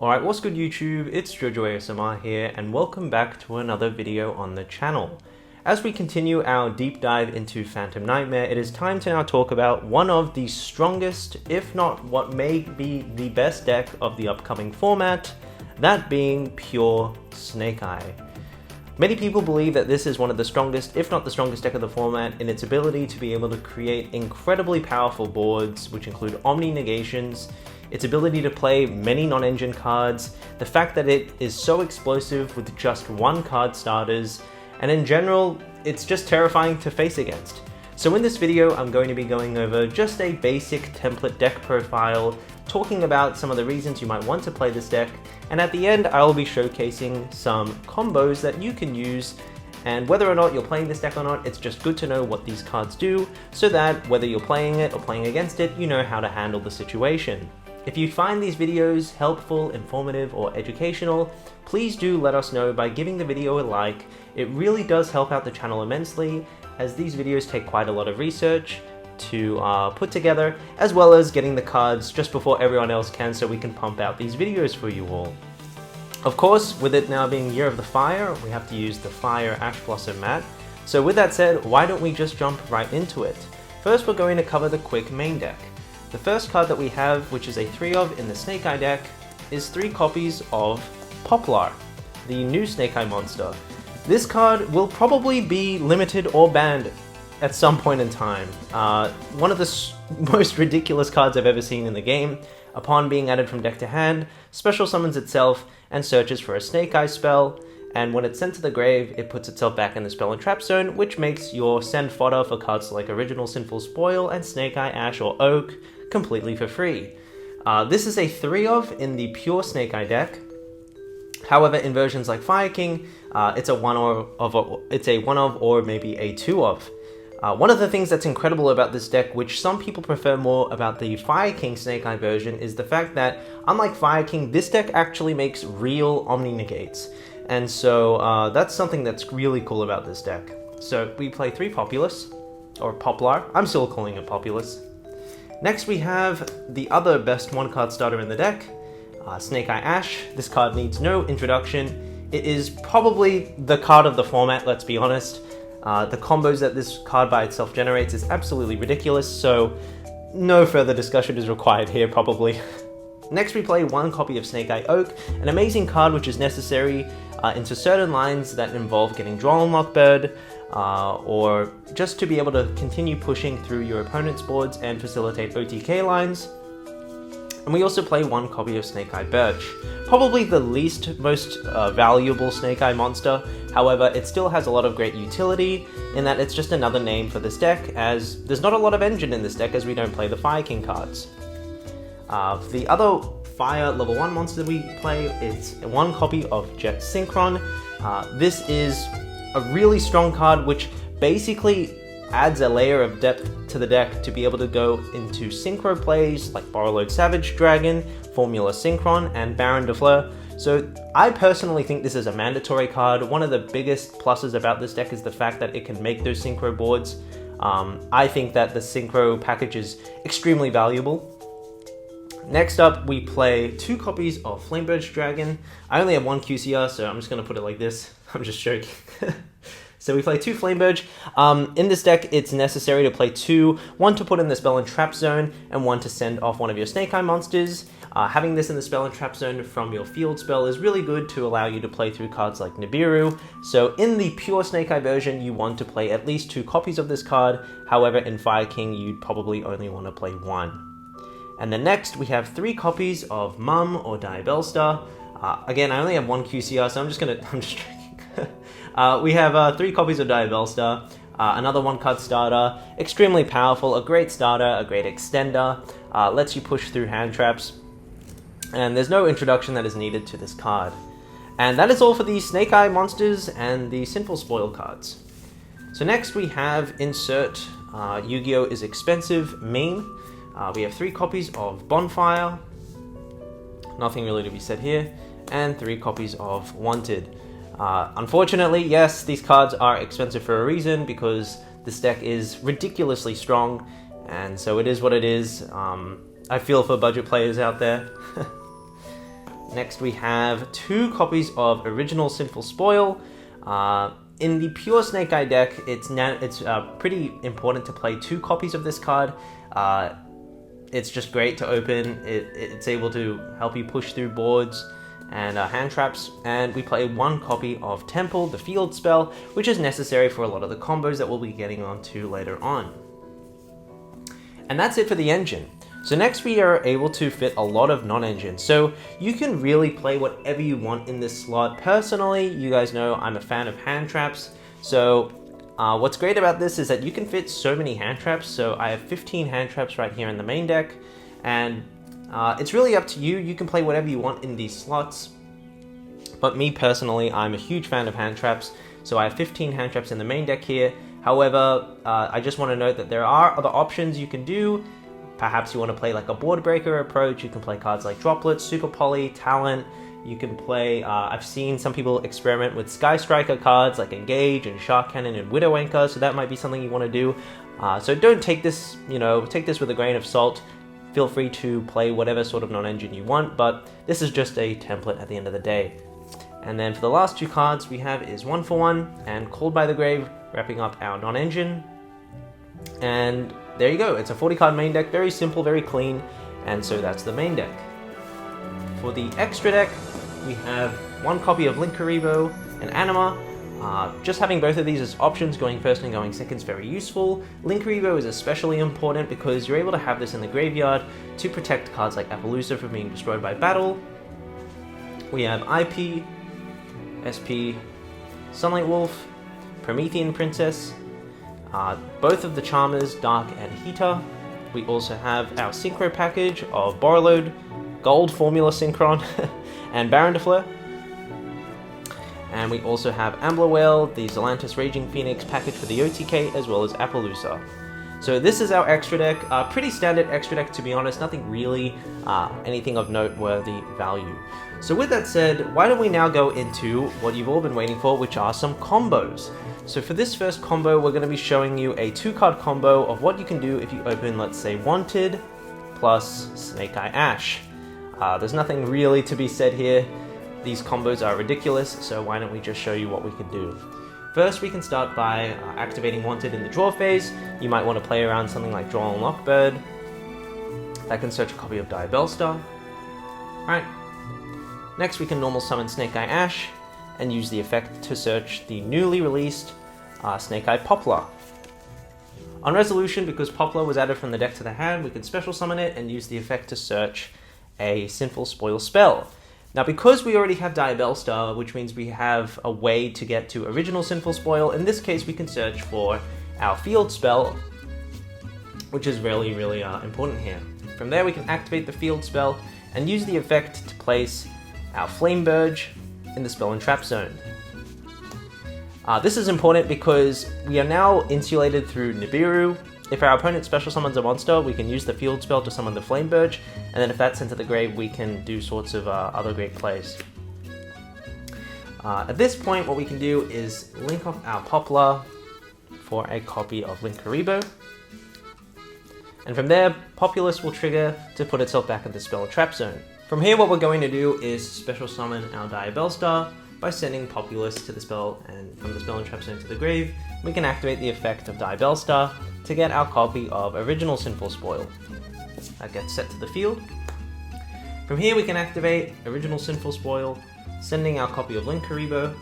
Alright, what's good YouTube? It's Jojo ASMR here and welcome back to another video on the channel. As we continue our deep dive into Phantom Nightmare, it is time to now talk about one of the strongest, if not what may be the best deck of the upcoming format, that being Pure Snake Eye. Many people believe that this is one of the strongest, if not the strongest deck of the format in its ability to be able to create incredibly powerful boards, which include Omni Negations, its ability to play many non-engine cards, the fact that it is so explosive with just one card starters, and in general, it's just terrifying to face against. So in this video, I'm going to be going over just a basic template deck profile, talking about some of the reasons you might want to play this deck, and at the end, I will be showcasing some combos that you can use, and whether or not you're playing this deck or not, it's just good to know what these cards do, so that whether you're playing it or playing against it, you know how to handle the situation. If you find these videos helpful, informative, or educational, please do let us know by giving the video a like. It really does help out the channel immensely, as these videos take quite a lot of research to put together, as well as getting the cards just before everyone else can so we can pump out these videos for you all. Of course, with it now being Year of the Fire, we have to use the Fire Ash Blossom mat. So with that said, why don't we just jump right into it? First, we're going to cover the quick main deck. The first card that we have, which is a 3 of in the Snake Eye deck, is 3 copies of Poplar, the new Snake Eye monster. This card will probably be limited or banned at some point in time. One of the most ridiculous cards I've ever seen in the game. Upon being added from deck to hand, special summons itself and searches for a Snake Eye spell, and when it's sent to the grave, it puts itself back in the spell and trap zone, which makes your send fodder for cards like Original Sinful Spoil and Snake Eye Ash or Oak completely for free. This is a 3 of in the pure Snake Eye deck. However, in versions like Fire King, it's a 1 of or maybe a 2 of. One of the things that's incredible about this deck, which some people prefer more about the Fire King Snake Eye version, is the fact that, unlike Fire King, this deck actually makes real Omni Negates. And so that's something that's really cool about this deck. So we play 3 Populous, or Poplar. I'm still calling it Populous. Next we have the other best 1 card starter in the deck, Snake Eye Ash. This card needs no introduction. It is probably the card of the format, let's be honest. The combos that this card by itself generates is absolutely ridiculous, so no further discussion is required here probably. Next we play 1 copy of Snake Eye Oak, an amazing card which is necessary into certain lines that involve getting Draw Unlock Bird, or just to be able to continue pushing through your opponent's boards and facilitate OTK lines. And we also play 1 copy of Snake Eye Birch, probably the most valuable Snake Eye monster. However, it still has a lot of great utility in that it's just another name for this deck, as there's not a lot of engine in this deck as we don't play the Fire King cards. The other Fire level 1 monster we play is 1 copy of Jet Synchron. This is a really strong card which basically adds a layer of depth to the deck to be able to go into synchro plays like Borreload Savage Dragon, Formula Synchron, and Baron de Fleur. So I personally think this is a mandatory card. One of the biggest pluses about this deck is the fact that it can make those synchro boards. I think that the synchro package is extremely valuable. Next up, we play 2 copies of Flamebird's Dragon. I only have 1 QCR, so I'm just going to put it like this. I'm just joking. So we play 2 Flamebird. In this deck, it's necessary to play 2, 1 to put in the spell and trap zone, and 1 to send off one of your Snake Eye monsters. Having this in the spell and trap zone from your field spell is really good to allow you to play through cards like Nibiru. So in the pure Snake Eye version, you want to play at least 2 copies of this card. However, in Fire King, you'd probably only want to play 1. And then next, we have 3 copies of Mum or Diabellstar. Again, I only have 1 QCR, so I'm just joking. We have 3 copies of Diabellstar, another 1 card starter, extremely powerful, a great starter, a great extender, lets you push through hand traps, and there's no introduction that is needed to this card. And that is all for the Snake Eye monsters and the Sinful Spoil cards. So next we have insert Yu-Gi-Oh! Is Expensive meme. We have 3 copies of Bonfire, nothing really to be said here, and 3 copies of Wanted. Unfortunately, yes, these cards are expensive for a reason, because this deck is ridiculously strong, and so it is what it is. I feel for budget players out there. Next we have 2 copies of Original Sinful Spoil. In the pure Snake Eye deck, it's pretty important to play 2 copies of this card. It's just great to open. It's able to help you push through boards and hand traps, and we play 1 copy of Temple, the field spell, which is necessary for a lot of the combos that we'll be getting onto later on. And that's it for the engine. So next we are able to fit a lot of non-engine. So you can really play whatever you want in this slot. Personally, you guys know I'm a fan of hand traps. So what's great about this is that you can fit so many hand traps. So I have 15 hand traps right here in the main deck, and it's really up to you. You can play whatever you want in these slots. But me personally, I'm a huge fan of hand traps. So I have 15 hand traps in the main deck here. However, I just want to note that there are other options you can do. Perhaps you want to play like a board breaker approach. You can play cards like Droplets, Super Poly, Talent. You can play, I've seen some people experiment with Sky Striker cards like Engage and Shark Cannon and Widow Anchor, so that might be something you want to do. So don't take this, take this with a grain of salt. Feel free to play whatever sort of non-engine you want, but this is just a template at the end of the day. And then for the last 2 cards we have is 1 for 1 and Called by the Grave, wrapping up our non-engine. And there you go, it's a 40 card main deck, very simple, very clean, and so that's the main deck. For the extra deck, we have 1 copy of Linkuriboh and Anima. Just having both of these as options, going first and going second, is very useful. Linkuriboh is especially important because you're able to have this in the graveyard to protect cards like Appaloosa from being destroyed by battle. We have IP, SP, Sunlight Wolf, Promethean Princess, both of the Charmers, Dark and Heater. We also have our Synchro package of Borreload, Gold Formula Synchron, and Baron de Fleur. And we also have Ambler Whale, the Zelantis Raging Phoenix package for the OTK, as well as Appaloosa. So this is our extra deck. Pretty standard extra deck, to be honest. Nothing really anything of noteworthy value. So with that said, why don't we now go into what you've all been waiting for, which are some combos. So for this first combo, we're going to be showing you a 2-card combo of what you can do if you open, let's say, Wanted plus Snake Eye Ash. There's nothing really to be said here. These combos are ridiculous, so why don't we just show you what we can do. First, we can start by activating Wanted in the draw phase. You might want to play around something like Draw and Lockbird. That can search a copy of Diabellstar. Right. Next, we can normal summon Snake Eye Ash and use the effect to search the newly released Snake Eye Poplar. On resolution, because Poplar was added from the deck to the hand, we can special summon it and use the effect to search a Sinful Spoil spell. Now, because we already have Diabellstar, which means we have a way to get to original Sinful Spoil, in this case we can search for our field spell, which is really, really important here. From there we can activate the field spell and use the effect to place our Flame Burge in the spell and trap zone. This is important because we are now insulated through Nibiru. If our opponent special summons a monster, we can use the field spell to summon the Flame Burge, and then if that's sent to the grave, we can do sorts of other great plays. At this point, what we can do is link off our Poplar for a copy of Linkuriboh. And from there, Populous will trigger to put itself back in the spell and trap zone. From here, what we're going to do is special summon our Diabellstar by sending Populous to the spell and from the spell and trap zone to the grave. We can activate the effect of Diabellstar to get our copy of Original Sinful Spoil. That gets set to the field. From here we can activate Original Sinful Spoil, sending our copy of Linkuriboh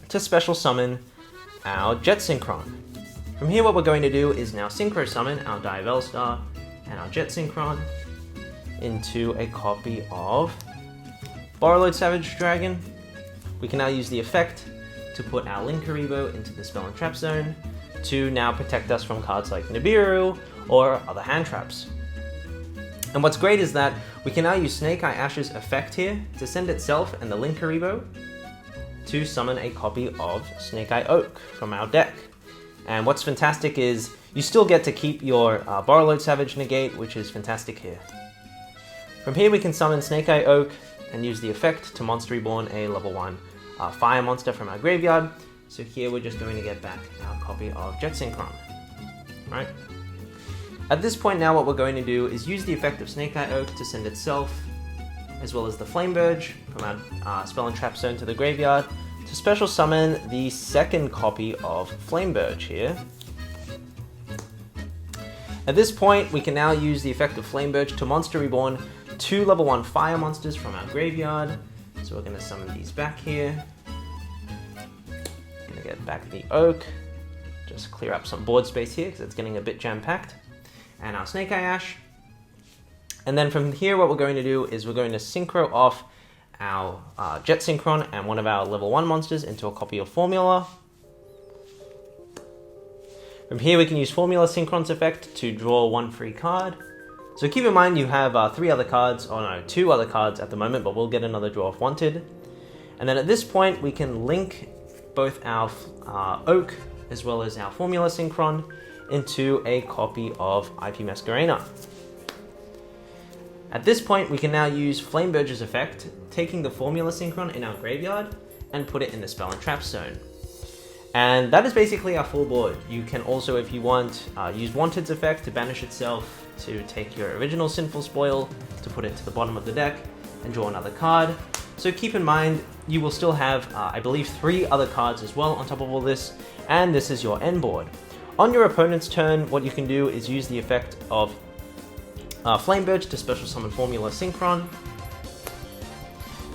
to special summon our Jet Synchron. From here what we're going to do is now Synchro summon our Diabellstar and our Jet Synchron into a copy of Borreload Savage Dragon. We can now use the effect to put our Linkuriboh into the spell and trap zone to now protect us from cards like Nibiru or other hand traps. And what's great is that we can now use Snake Eye Ash's effect here to send itself and the Linkuriboh to summon a copy of Snake Eye Oak from our deck. And what's fantastic is you still get to keep your Borreload Savage negate, which is fantastic here. From here we can summon Snake Eye Oak and use the effect to Monster Reborn a level 1 fire monster from our graveyard. So here we're just going to get back our copy of Jet Synchron. Right? At this point now what we're going to do is use the effect of Snake Eye Oak to send itself as well as the Flame Burge from our Spell and Trap Zone to the graveyard to special summon the second copy of Flame Burge here. At this point, we can now use the effect of Flame Burge to Monster Reborn 2 level 1 fire monsters from our graveyard. So we're going to summon these back here. Going to get back the Oak. Just clear up some board space here because it's getting a bit jam-packed. And our Snake Eye Ash. And then from here, what we're going to do is we're going to synchro off our Jet Synchron and one of our level 1 monsters into a copy of Formula. From here, we can use Formula Synchron's effect to draw 1 free card. So keep in mind you have 2 other cards at the moment, but we'll get another draw if wanted. And then at this point, we can link both our Oak as well as our Formula Synchron into a copy of IP Masquerena. At this point, we can now use Flame Burge's effect, taking the Formula Synchron in our graveyard and put it in the Spell and Trap Zone. And that is basically our full board. You can also, if you want, use Wanted's effect to banish itself, to take your original Sinful Spoil, to put it to the bottom of the deck, and draw another card. So keep in mind, you will still have, I believe, 3 other cards as well on top of all this, and this is your end board. On your opponent's turn, what you can do is use the effect of Flame Burge to special summon Formula Synchron.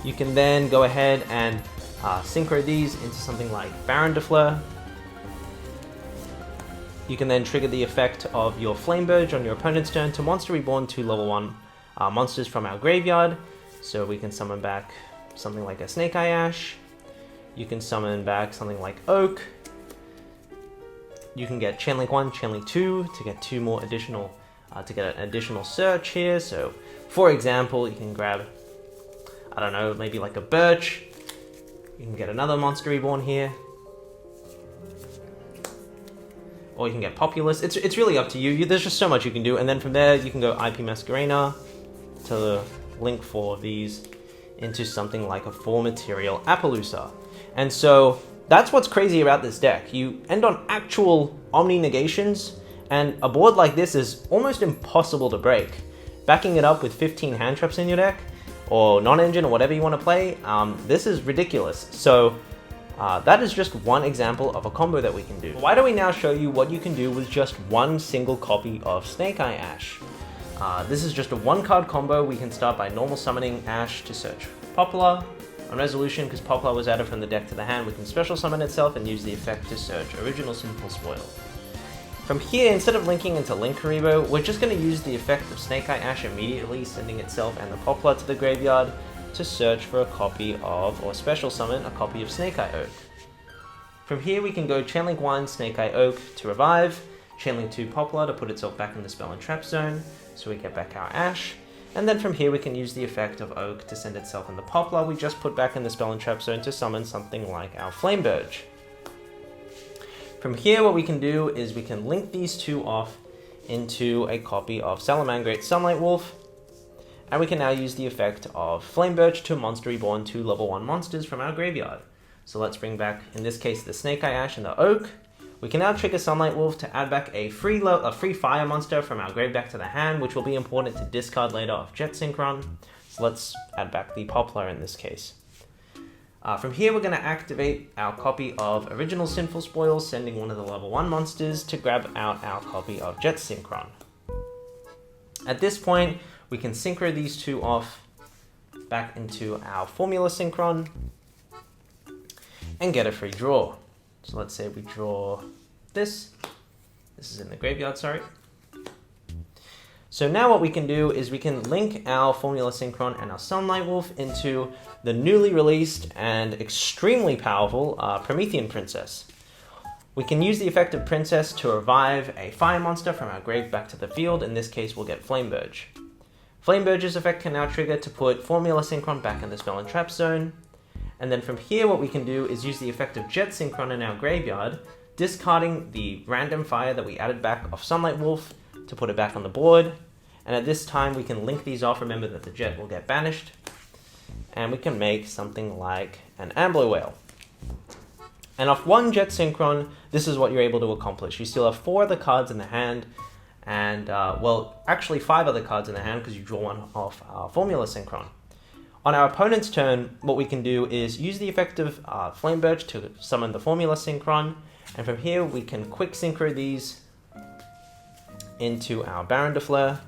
You can then go ahead and synchro these into something like Baron de Fleur. You can then trigger the effect of your Flame Burge on your opponent's turn to Monster Reborn 2 level 1 monsters from our graveyard. So we can summon back something like a Snake Eye Ash. You can summon back something like Oak. You can get Chainlink 1, Chainlink 2 to get 2 more additional, to get an additional search here. So for example, you can grab, I don't know, maybe like a Birch. You can get another Monster Reborn here. Or you can get Populous. It's really up to you. There's just so much you can do. And then from there, you can go IP Masquerena to link 4 of these into something like a 4-material Appaloosa. And so that's what's crazy about this deck. You end on actual Omni Negations, and a board like this is almost impossible to break. Backing it up with 15 hand traps in your deck, or non-engine, or whatever you want to play, this is ridiculous. So that is just one example of a combo that we can do. Why don't we now show you what you can do with just 1 single copy of Snake Eye Ash. This is just a 1-card combo. We can start by normal summoning Ash to search Poplar. On resolution, because Poplar was added from the deck to the hand, we can special summon itself and use the effect to search original Sinful Spoil. From here, instead of linking into Linkuriboh, we're just going to use the effect of Snake Eye Ash immediately, sending itself and the Poplar to the graveyard to search for a copy of, or special summon, a copy of Snake Eye Oak. From here, we can go Chainlink 1, Snake Eye Oak to revive, Chainlink 2 Poplar to put itself back in the Spell and Trap Zone, so we get back our Ash. And then from here, we can use the effect of Oak to send itself in the Poplar we just put back in the Spell and Trap Zone to summon something like our Flame Burge. From here, what we can do is we can link these 2 off into a copy of Salamangreat Sunlight Wolf, and we can now use the effect of Flame Burge to Monster Reborn 2 level 1 monsters from our graveyard. So let's bring back, in this case, the Snake Eye Ash and the Oak. We can now trigger Sunlight Wolf to add back a free fire monster from our grave back to the hand, which will be important to discard later off Jet Synchron. So let's add back the Poplar in this case. From here, we're going to activate our copy of Original Sinful Spoil, sending one of the level 1 monsters to grab out our copy of Jet Synchron. At this point, we can synchro these 2 off back into our Formula Synchron and get a free draw. So let's say we draw this. This is in the graveyard, sorry. So now what we can do is we can link our Formula Synchron and our Sunlight Wolf into the newly released and extremely powerful Promethean Princess. We can use the effect of Princess to revive a fire monster from our grave back to the field. In this case, we'll get Flame Burge. Flame Burge's effect can now trigger to put Formula Synchron back in the Spell and Trap Zone. And then from here, what we can do is use the effect of Jet Synchron in our graveyard, discarding the random fire that we added back of Sunlight Wolf to put it back on the board. And at this time, we can link these off. Remember that the Jet will get banished. And we can make something like an Ambler Whale. And off 1 Jet Synchron, this is what you're able to accomplish. You still have 4 other cards in the hand, and, well, actually 5 other cards in the hand because you draw 1 off Formula Synchron. On our opponent's turn, what we can do is use the effect of Flame Birch to summon the Formula Synchron, and from here we can quick synchro these into our Baron de Fleur.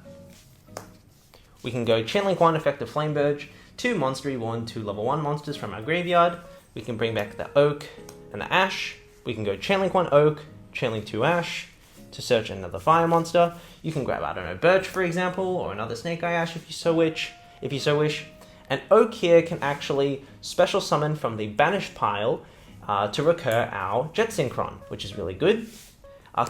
We can go Chain Link 1 effect of Flame Birch to Monster Reborn 2 level 1 monsters from our graveyard. We can bring back the Oak and the Ash. We can go Chain Link 1 Oak, Chain Link 2 Ash to search another fire monster. You can grab, I don't know, Birch for example, or another Snake Eye Ash if you so wish. And Oak here can actually special summon from the banished pile to recur our Jet Synchron, which is really good.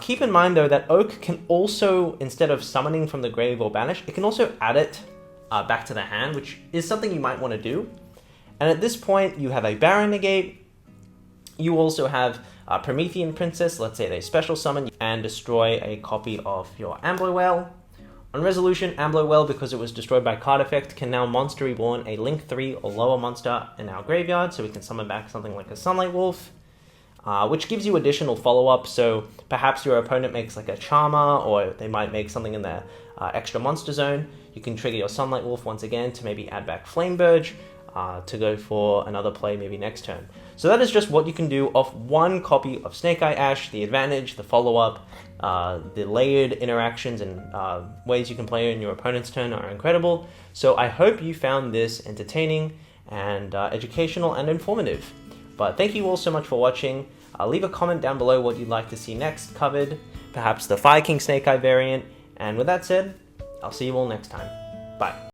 Keep in mind though that Oak can also, instead of summoning from the grave or banish, it can also add it back to the hand, which is something you might want to do. And at this point, you have a Baron negate. You also have Promethean Princess. Let's say they special summon and destroy a copy of your Ambler Well. On resolution, Ambler Well, because it was destroyed by card effect, can now Monster Reborn a Link 3 or lower monster in our graveyard, so we can summon back something like a Sunlight Wolf, which gives you additional follow-up. So perhaps your opponent makes like a Charmer, or they might make something in their extra monster zone. You can trigger your Sunlight Wolf once again to maybe add back Flame Birch to go for another play maybe next turn. So that is just what you can do off one copy of Snake Eye Ash. The advantage, the follow-up, the layered interactions and ways you can play in your opponent's turn are incredible. So I hope you found this entertaining and educational and informative. But thank you all so much for watching. Leave a comment down below what you'd like to see next covered, perhaps the Fire King Snake Eye variant. And with that said, I'll see you all next time. Bye.